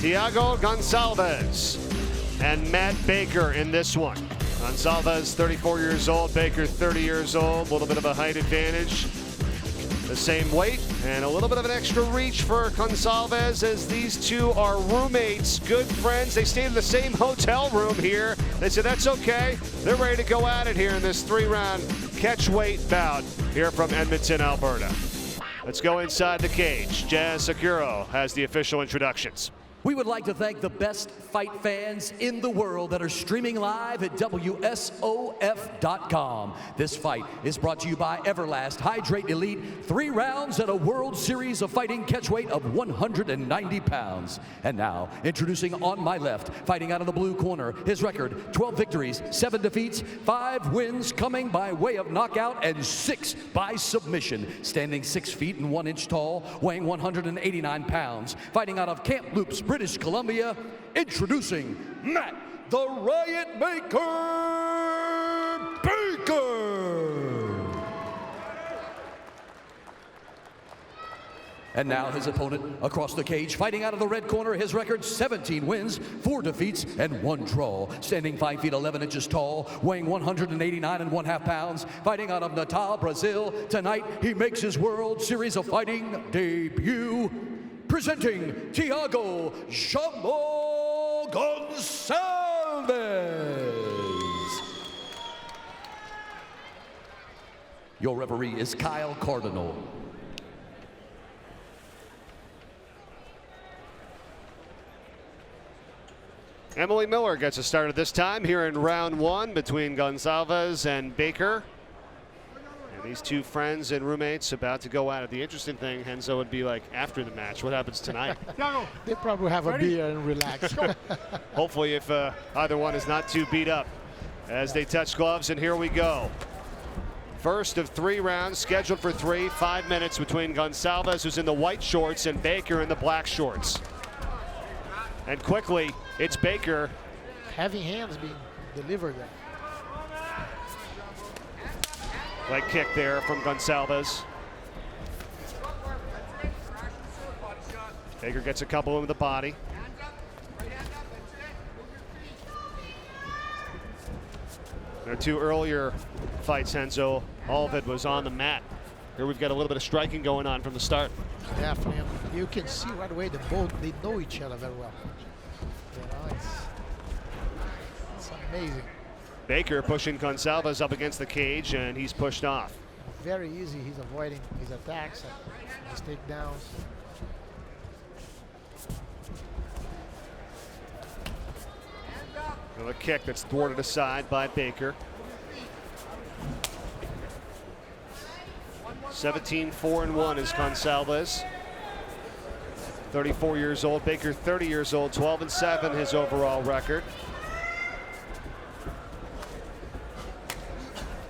Thiago Goncalves and Matt Baker in this one. Goncalves 34 years old, Baker 30 years old, a little bit of a height advantage. The same weight and a little bit of an extra reach for Goncalves, as these two are roommates, good friends. They stayed in the same hotel room here. They said that's okay. They're ready to go at it here in this 3-round catchweight bout here from Edmonton, Alberta. Let's go inside the cage. Jazz Sakuro has the official introductions. We would like to thank the best fight fans in the world that are streaming live at WSOF.com. This fight is brought to you by Everlast Hydrate Elite. 3 rounds at a World Series of Fighting catchweight of 190 pounds. And now, introducing on my left, fighting out of the blue corner, his record, 12 victories, 7 defeats, 5 wins coming by way of knockout, and 6 by submission. Standing 6 feet and 1 inch tall, weighing 189 pounds, fighting out of Kamloops, British Columbia, introducing Matt the Riot Maker Baker. And now his opponent across the cage, fighting out of the red corner, his record 17 wins, 4 defeats, and 1 draw. Standing 5 feet 11 inches tall, weighing 189.5 pounds, fighting out of Natal, Brazil. Tonight he makes his World Series of Fighting debut. Presenting Thiago Goncalves. Your referee is Kyle Cardinal. Emily Miller gets us started this time here in round 1 between Goncalves and Baker. These two friends and roommates about to go at it. The interesting thing, Henzo, would be like after the match. What happens tonight? They probably have a beer and relax. Hopefully, if either one is not too beat up as they touch gloves. And here we go. First of 3 rounds, scheduled for 3, 5 minutes between Goncalves, who's in the white shorts, and Baker in the black shorts. And quickly, it's Baker. Heavy hands being delivered there. Leg kick there from Goncalves. Baker gets a couple in the body. Their 2 earlier fights, Henzo, all of it was on the mat. Here we've got a little bit of striking going on from the start. Definitely. You can see right away that both, they know each other very well. You know, it's amazing. Baker pushing Goncalves up against the cage, and he's pushed off. Very easy. He's avoiding his attacks and his takedowns. Another kick that's thwarted aside by Baker. 17-4-1 is Goncalves. 34 years old. Baker 30 years old. 12-7 his overall record.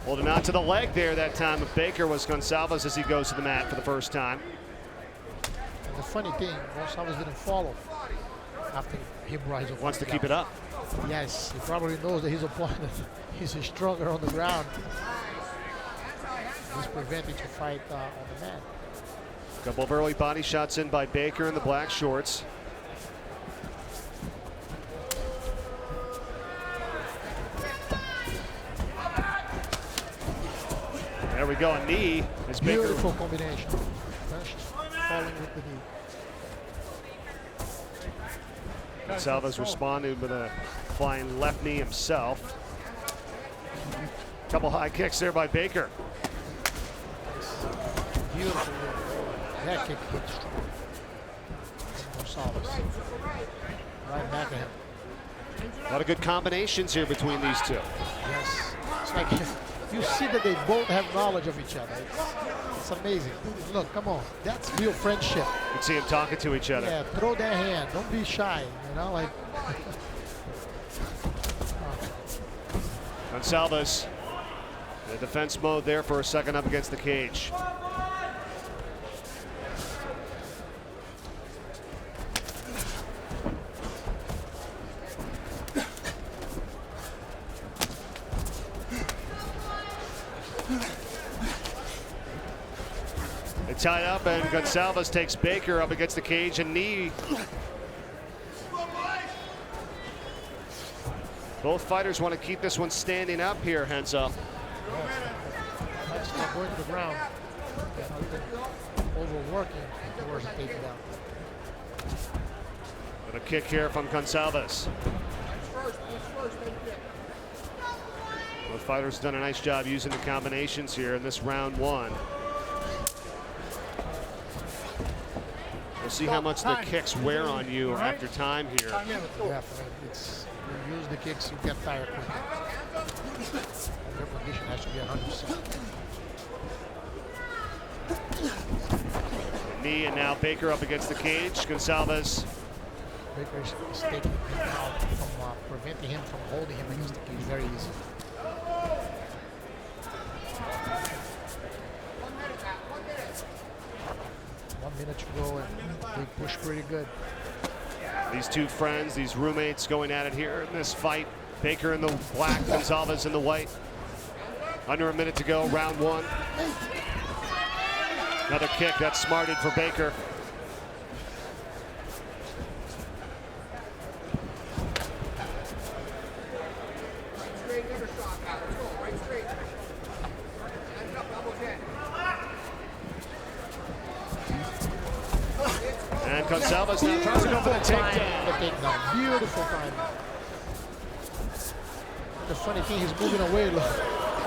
Holding on to the leg there that time of Baker was Goncalves as he goes to the mat for the first time. And the funny thing, Goncalves didn't follow after him rising. Wants to keep it up. Yes, he probably knows that his opponent is stronger on the ground. He's preventing to fight on the mat. A couple of early body shots in by Baker in the black shorts. There we go, a knee. As Baker. Beautiful combination. Falling with the knee. Goncalves responded with a flying left knee himself. Couple high kicks there by Baker. Beautiful. That kick hits Goncalves. Right back at him. A lot of good combinations here between these two. Yes. It's like you see that they both have knowledge of each other. It's amazing. Look, come on. That's real friendship. You can see them talking to each other. Yeah, throw that hand. Don't be shy. You know, like. Goncalves, the defense mode there for a second up against the cage. They tied up, and Goncalves takes Baker up against the cage, and knee Both fighters want to keep this one standing up here, Henzo. Let's not going to the ground. Overworking towards the takedown. And a kick here from Goncalves. Both fighters done a nice job using the combinations here in this round one. We'll see how much the kicks wear on you after time here. Definitely. You use the kicks, you get tired quickly. And your condition has to be 100%. Knee, and now Baker up against the cage. Goncalves. Baker is taking him out from preventing him from holding him against the cage very easy. 1 minute to go, and they push pretty good. These two friends, these roommates going at it here in this fight. Baker in the black, Goncalves in the white. Under a minute to go, round one. Another kick, that's smarted for Baker. And Goncalves now tries to go for the takedown. Beautiful time. The funny thing, he's moving away. Look.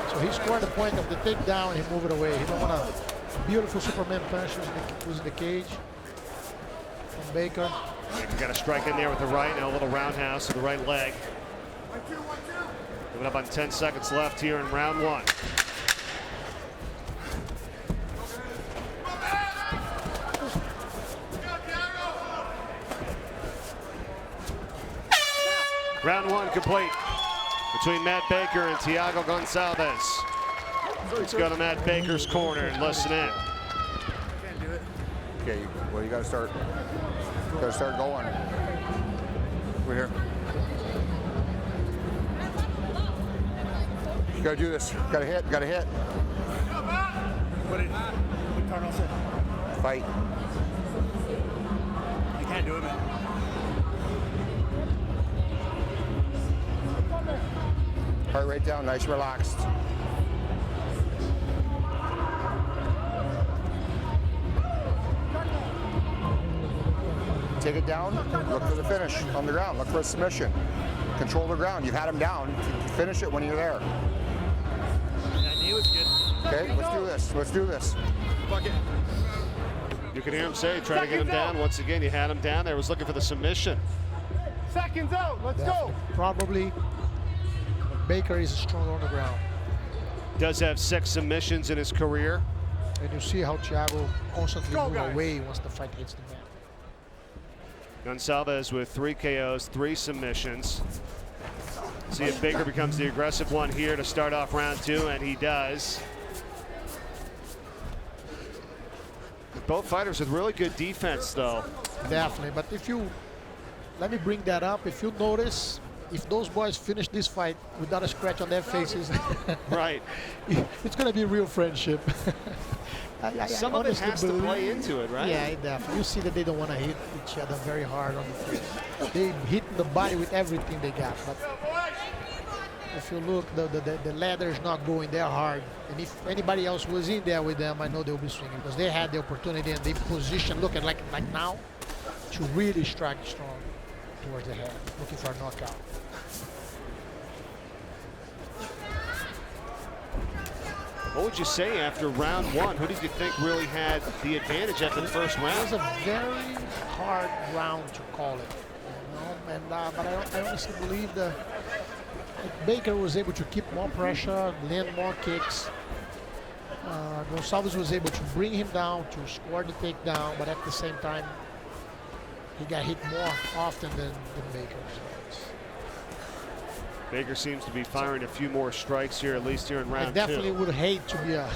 So he scored the point of the takedown and he moved it away. He don't want a beautiful Superman punch who's in the cage from Baker. Baker got a strike in there with the right. Now a little roundhouse to the right leg. Coming up on 10 seconds left here in round one. Round one complete between Matt Baker and Thiago Goncalves. Let's go to Matt Baker's corner and listen in. Okay, well, you got to start going. We're here. You got to do this. Got to hit. Got to hit. What did Cardinal say? Fight. You can't do it, man. Heart rate down, nice and relaxed. Take it down, look for the finish on the ground, look for a submission. Control the ground, you've had him down, finish it when you're there. That knee was good. Okay, let's do this, let's do this. Fuck it. You can hear him say, try to get him down. Once again, you had him down there, was looking for the submission. Seconds out, let's Definitely. go. Probably Baker is strong on the ground. Does have 6 submissions in his career. And you see how Thiago constantly moves guys. away once the fight hits the mat. Goncalves with 3 KOs, 3 submissions. See if Baker becomes the aggressive one here to start off round 2, and he does. Both fighters with really good defense, though. Definitely, but let me bring that up. If you notice, if those boys finish this fight without a scratch on their faces, Right. it's going to be a real friendship. Some of it has to play into it, right? Yeah, definitely. You see that they don't want to hit each other very hard on the face. They hit the body with everything they got. But if you look, the ladder is not going there hard. And if anybody else was in there with them, I know they'll be swinging because they had the opportunity and they position, look at like now, to really strike strong towards the head, looking for a knockout. What would you say after round 1? Who did you think really had the advantage after the first It round? was a very hard round to call it, but I honestly believe that Baker was able to keep more pressure, land more kicks. Goncalves was able to bring him down, to score the takedown, but at the same time, he got hit more often than Baker. Baker seems to be firing a few more strikes here, at least here in round 2. I definitely would hate to be a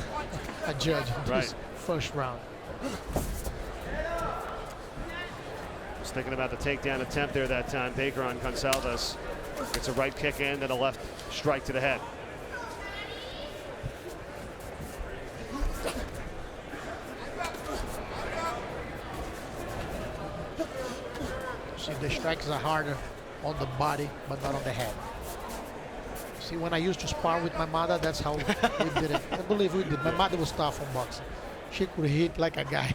judge in Right. this first round. Just thinking about the takedown attempt there that time. Baker on Goncalves. Gets a right kick in, then a left strike to the head. See, the strikes are harder on the body, but not on the head. See, when I used to spar with my mother, that's how we did it. I believe we did. My mother was tough on boxing. She could hit like a guy.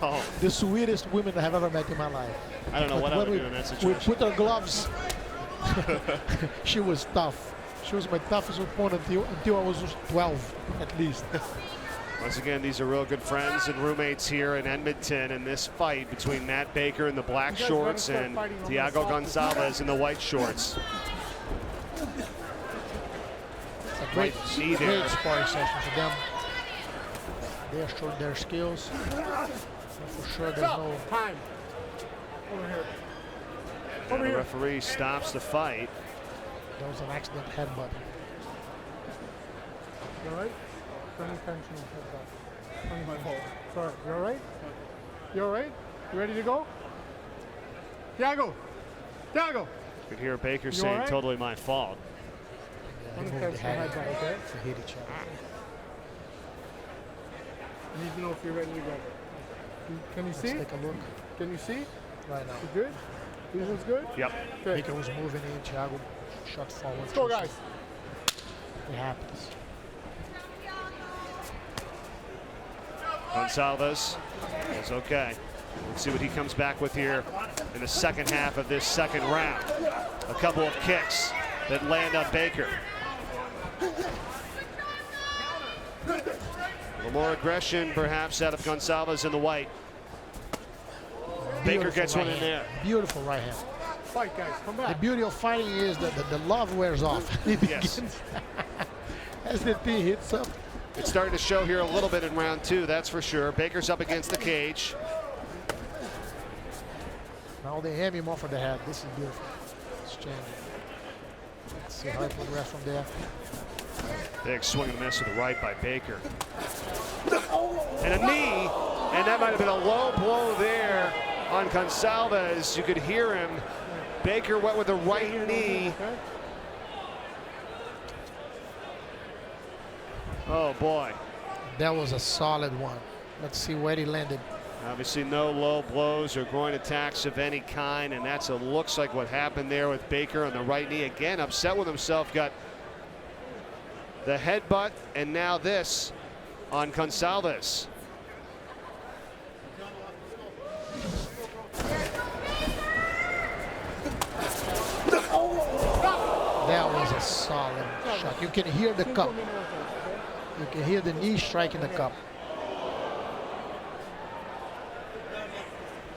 Oh, The sweetest woman I have ever met in my life. I don't know what I would do in that We situation. put our gloves. She was tough. She was my toughest opponent until I was 12, at least. Once again, these are real good friends and roommates here in Edmonton in this fight between Matt Baker in the black You guys shorts better start and fighting on Thiago the soft Goncalves in the white shorts. It's a great, knee there. great sparring session for them. They are showing their skills. And for sure, there's no. Time. Over here. And the referee stops the fight. That was an accident headbutt. You all right? Unintentional headbutt. On my fault. Sorry. You all right? You all right? You ready to go? Thiago! Thiago! You could hear Baker all saying, right? totally my fault. They moved the Unintentional head headbutt, okay? to hit each other. I need to know if you're ready to go. Can you Let's see? take a look Can you see? right now. You good? Vision's good? Yep. Okay. Baker was moving in. Thiago shot forward. Let's go, guys. It happens. Goncalves is okay. Let's see what he comes back with here in the second half of this second round. A couple of kicks that land on Baker. A little more aggression, perhaps, out of Goncalves in the white. Baker Beautiful gets one right in hand. there. Beautiful right hand. Fight, guys. Come The back. beauty of fighting is that the love wears off. It Yes. begins as the thing hits up. It's starting to show here a little bit in round two, that's for sure. Baker's up against the cage. Now they aim him off of the head. This is beautiful. It's changing. Let's see how it progresses from there. Big swing and a miss to the right by Baker. And a knee, and that might have been a low blow there on Goncalves. You could hear him. Baker went with the right knee. Okay? Oh boy. That was a solid one. Let's see where he landed. Obviously no low blows or groin attacks of any kind, and that's looks like what happened there with Baker on the right knee. Again, upset with himself, got the headbutt, and now this on Goncalves. That was a solid shot. You can hear the cup. You can hear the knee striking the cup.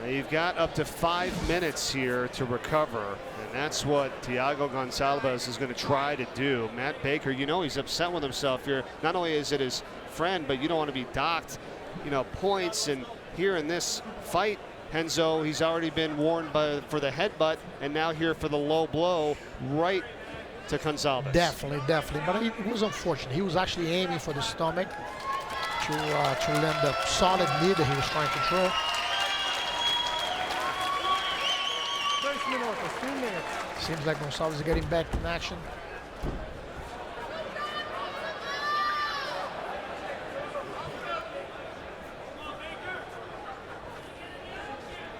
Now you've got up to 5 minutes here to recover, and that's what Thiago Goncalves is going to try to do. Matt Baker, you know he's upset with himself here. Not only is it his friend, but you don't want to be docked, you know, points. And here in this fight, Renzo, he's already been warned for the headbutt, and now here for the low blow right to Goncalves. Definitely, definitely. But it was unfortunate. He was actually aiming for the stomach to land the solid knee that he was trying to throw. 2 minutes. Seems like Goncalves is getting back in action.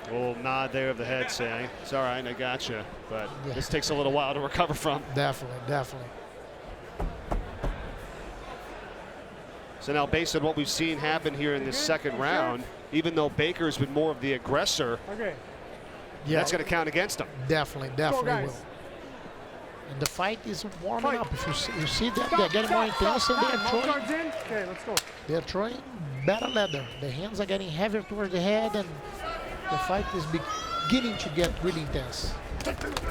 A little nod there of the head saying, it's all right, I got you. But Yeah. this takes a little while to recover from. Definitely, definitely. So now based on what we've seen happen here in this second round, even though Baker's been more of the aggressor, Okay. Yeah, that's going to count against him. definitely, definitely guys. will. And the fight is warming Fight. up. If you see them, they're getting more intense and they're Mouth throwing. guards in. Okay, let's go. They're throwing better leather. The hands are getting heavier towards the head, and the fight is beginning to get really intense.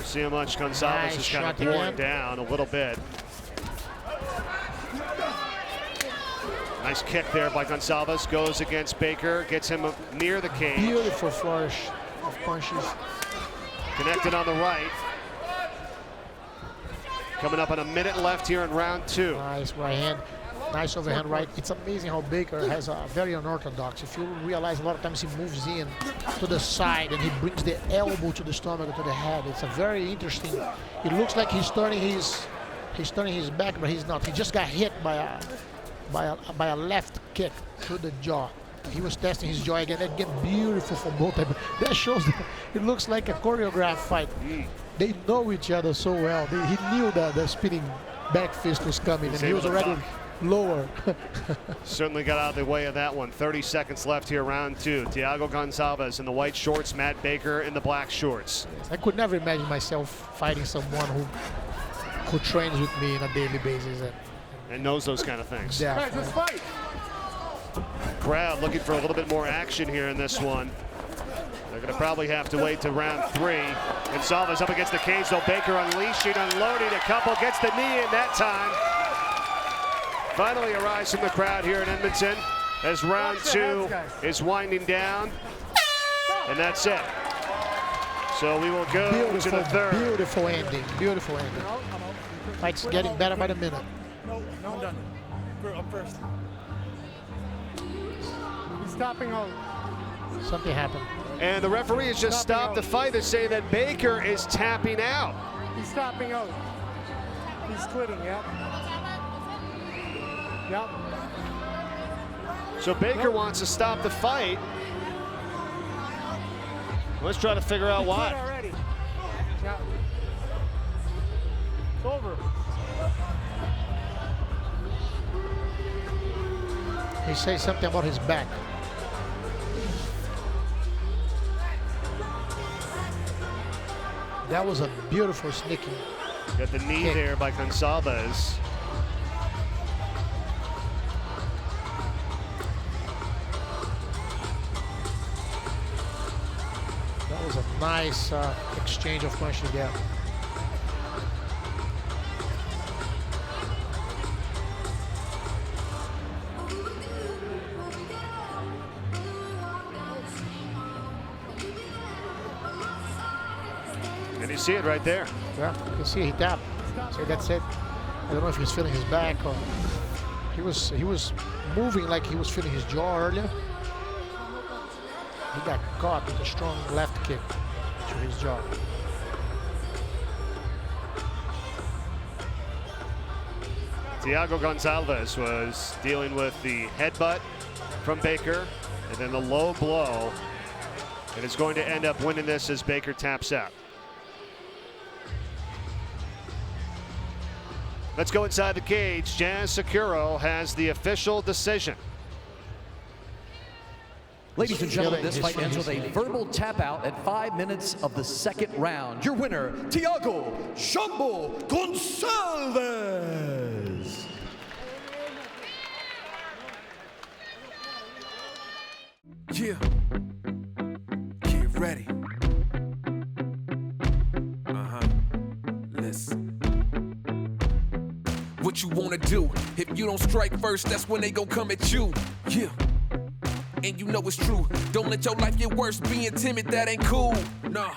See how much Goncalves Nice is kind of shot worn again. down a little bit. Nice kick there by Goncalves. Goes against Baker, gets him near the cage. Beautiful flourish of punches. Connected on the right. Coming up on a minute left here in round two. Nice right hand. Nice overhand right. It's amazing how Baker has a very unorthodox. If you realize, a lot of times he moves in to the side and he brings the elbow to the stomach or to the head. It's a very interesting. It looks like he's turning his back, but he's not. He just got hit by a left kick to the jaw. He was testing his jaw again. Again, beautiful for both of them. That shows that it looks like a choreographed fight. They know each other so well. He knew the spinning back fist was coming, and he was able to already duck. lower. Certainly got out of the way of that one. 30 seconds left here, round 2. Thiago Goncalves in the white shorts, Matt Baker in the black shorts. I could never imagine myself fighting someone who trains with me on a daily basis. And knows those kind of things. Yeah. Guys, let's fight. Crowd looking for a little bit more action here in this one. They're going to probably have to wait to round 3. Goncalves up against the cage, though. Baker unleashing, unloading. A couple gets the knee in that time. Finally a rise from the crowd here in Edmonton as round 2 is winding down. And that's it. So we will go to the third. Beautiful ending. Beautiful ending. Fight's getting better by the minute. No, I'm done. Up first. He's stopping out. Something happened. And the referee has just stopped the fight to say that Baker is tapping out. He's stopping out. He's quitting, yeah. Yep. So Baker wants to stop the fight. Let's try to figure out Quit why. already. Yeah. It's over. He says something about his back. That was a beautiful sneaking. Got the knee there by Goncalves. That was a nice exchange of punches there. And you see it right there. Yeah, you can see he tapped. So that's it. I don't know if he's feeling his back or he was moving like he was feeling his jaw earlier. He got caught with a strong left kick to his jaw. Thiago Goncalves was dealing with the headbutt from Baker and then the low blow, and is going to end up winning this as Baker taps out. Let's go inside the cage. Jazz Sakuro has the official decision. Ladies and gentlemen, this fight ends with a verbal tap out at 5 minutes of the second round. Your winner, Thiago Goncalves. Yeah. Get ready. Listen. What you wanna do? If you don't strike first, that's when they gon' come at you. Yeah. And you know it's true. Don't let your life get worse. Being timid, that ain't cool. Nah.